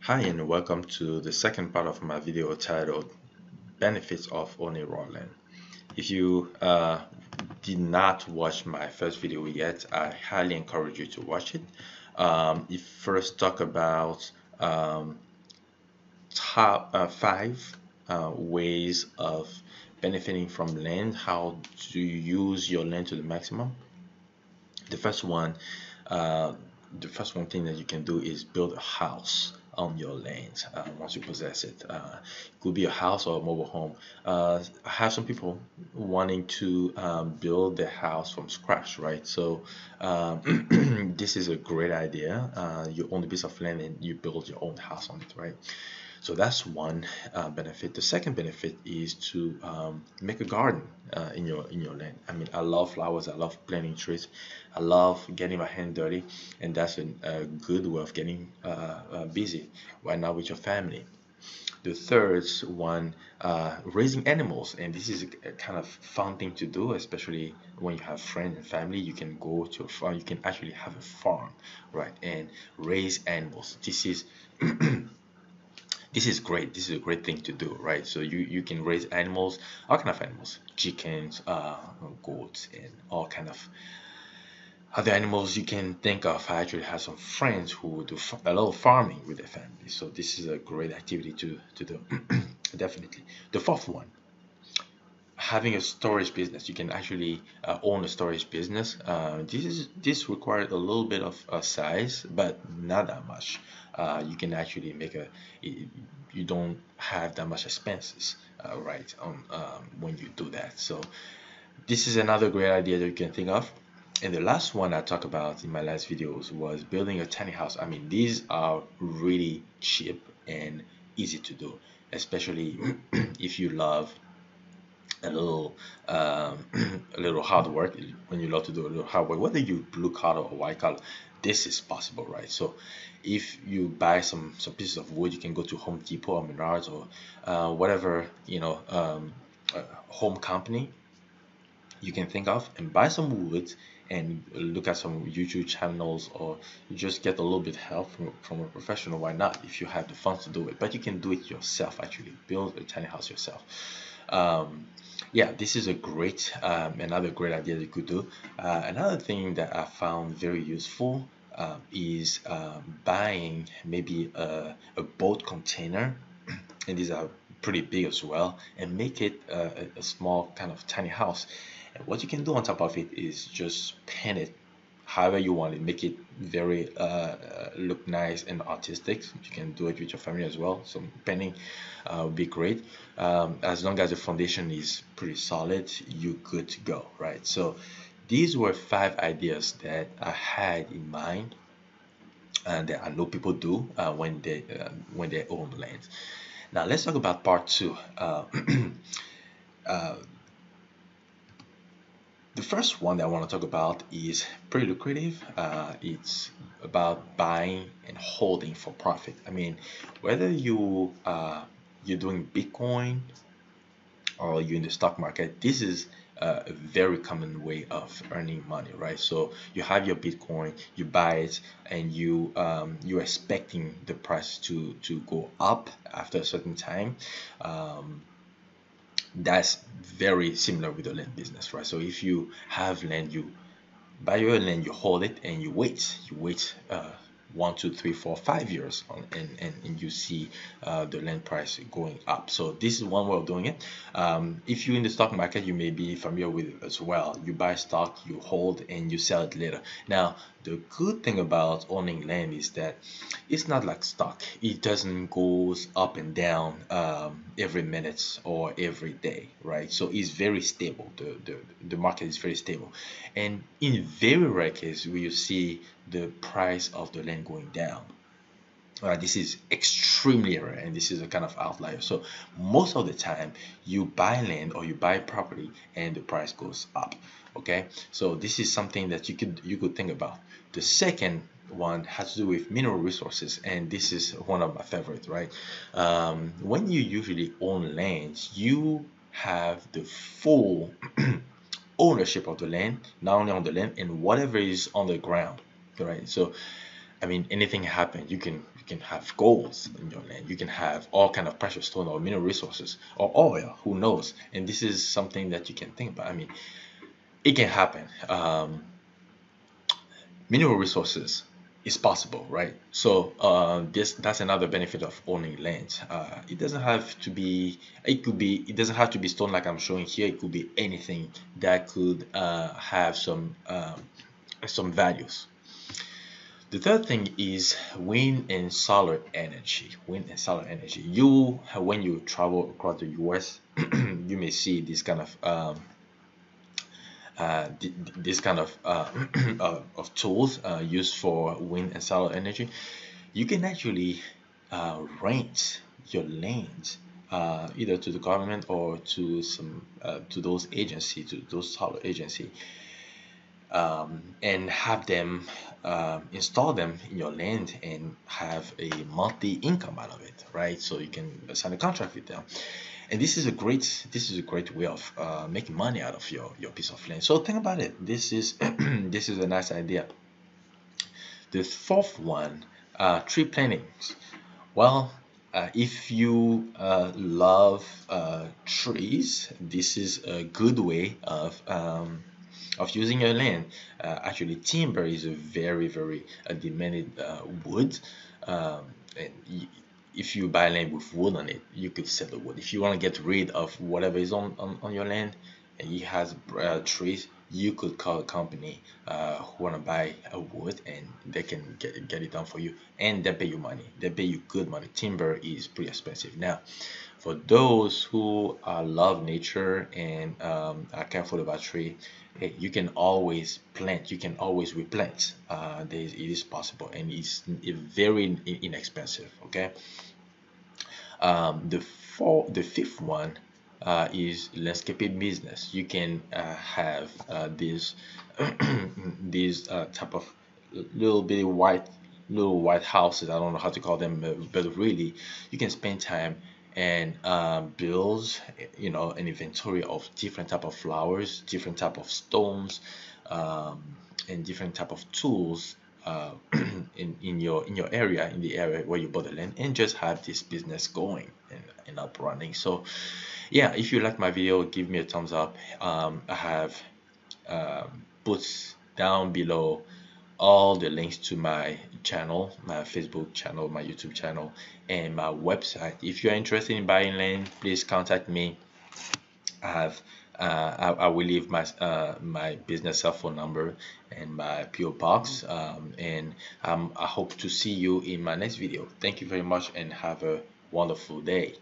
Hi and welcome to the second part of my video titled Benefits of Owning Raw Land. If you did not watch my first video yet, I highly encourage you to watch it. It first talk about top five ways of benefiting from land, how to use your land to the maximum. The first one, uh, the first one thing that you can do is build a house on your land once you possess it. It could be a house or a mobile home. I have some people wanting to build their house from scratch, right? So this is a great idea. You own a piece of land and you build your own house on it, right? So that's one benefit. The second benefit is to make a garden in your land. I mean, I love flowers. I love planting trees. I love getting my hand dirty, and that's a good way of getting busy right now with your family. The third one, raising animals, and this is a kind of fun thing to do, especially when you have friends and family. You can go to a farm. You can actually have a farm, right, and raise animals. This is great. This is a great thing to do, right? So you can raise animals, all kind of animals, chickens, goats, and all kind of other animals you can think of. I actually have some friends who do a lot of farming with their family, so this is a great activity to do. Definitely. The fourth one, having a storage business. You can actually own a storage business. This requires a little bit of size, but not that much. You can actually make you don't have that much expenses, right, on when you do that. So this is another great idea that you can think of. And the last one I talked about in my last videos was building a tiny house. I mean, these are really cheap and easy to do, especially if you love a little a little hard work. When you love to do a little hard work, whether you blue collar or white collar, this is possible, right? So if you buy some pieces of wood, you can go to Home Depot or Menards or whatever, home company you can think of, and buy some wood and look at some YouTube channels, or you just get a little bit help from a professional. Why not, if you have the funds to do it? But you can do it yourself. Actually build a tiny house yourself. Yeah, this is a great another great idea that you could do. Another thing that I found very useful is buying maybe a boat container, and these are pretty big as well, and make it a small kind of tiny house. And what you can do on top of it is just paint it however you want it, make it very look nice and artistic. You can do it with your family as well. So painting would be great. As long as the foundation is pretty solid, you're good to go, right? So these were five ideas that I had in mind and that I know people do when they own land. Now let's talk about part two. Uh, The first one that I want to talk about is pretty lucrative. It's about buying and holding for profit. I mean, whether you're doing Bitcoin or you're in the stock market, this is a very common way of earning money, right? So you have your Bitcoin, you buy it, and you're expecting the price to go up after a certain time. That's very similar with the land business, right? So if you have land, you buy your land, you hold it, and you wait 1, 2, 3, 4, 5 years on, and you see the land price going up. So this is one way of doing it. If you're in the stock market, you may be familiar with it as well. You buy stock, you hold, and you sell it later. Now the good thing about owning land is that it's not like stock. It doesn't goes up and down every minute or every day, right? So it's very stable. The market is very stable, and in very rare case will you see the price of the land going down. This is extremely rare, and this is a kind of outlier. So most of the time you buy land or you buy property and the price goes up. Okay, so this is something that you could think about. The second one has to do with mineral resources, and this is one of my favorites, right? When you usually own land, you have the full ownership of the land, not only on the land and whatever is on the ground, right? So I mean, anything happen. You can have golds in your land. You can have all kind of precious stone or mineral resources or oil. Who knows? And this is something that you can think about. I mean, it can happen. Mineral resources is possible, right? So that's another benefit of owning land. It doesn't have to be. It could be. It doesn't have to be stone like I'm showing here. It could be anything that could have some values. The third thing is wind and solar energy. Wind and solar energy. You, when you travel across the U.S., you may see this kind of this kind of tools used for wind and solar energy. You can actually rent your land either to the government or to some to those agency, to those solar agency, and have them install them in your land and have a monthly income out of it, right? So you can sign a contract with them, and this is a great way of making money out of your piece of land. So think about it. This is this is a nice idea. The fourth one, tree plantings. Well, if you love trees, this is a good way of using your land. Actually, timber is a very demanded wood, and if you buy land with wood on it, you could sell the wood. If you want to get rid of whatever is on your land and it has trees, you could call a company who want to buy a wood, and they can get it done for you, and they pay you money. They pay you good money. Timber is pretty expensive. Now, for those who love nature and are careful about tree, hey, you can always plant. You can always replant. It is possible, and it's very inexpensive. Okay. The fifth one is landscaping business. You can have this these type of little bitty white houses. I don't know how to call them, but really, you can spend time and build, an inventory of different type of flowers, different type of stones, and different type of tools in your area, in the area where you bought the land, and just have this business going and up running. So yeah, if you like my video, give me a thumbs up. I have put down below all the links to my channel, my Facebook channel, my YouTube channel, and my website. If you're interested in buying land, please contact me. I have I will leave my business cell phone number and my PO box, and I hope to see you in my next video. Thank you very much and have a wonderful day.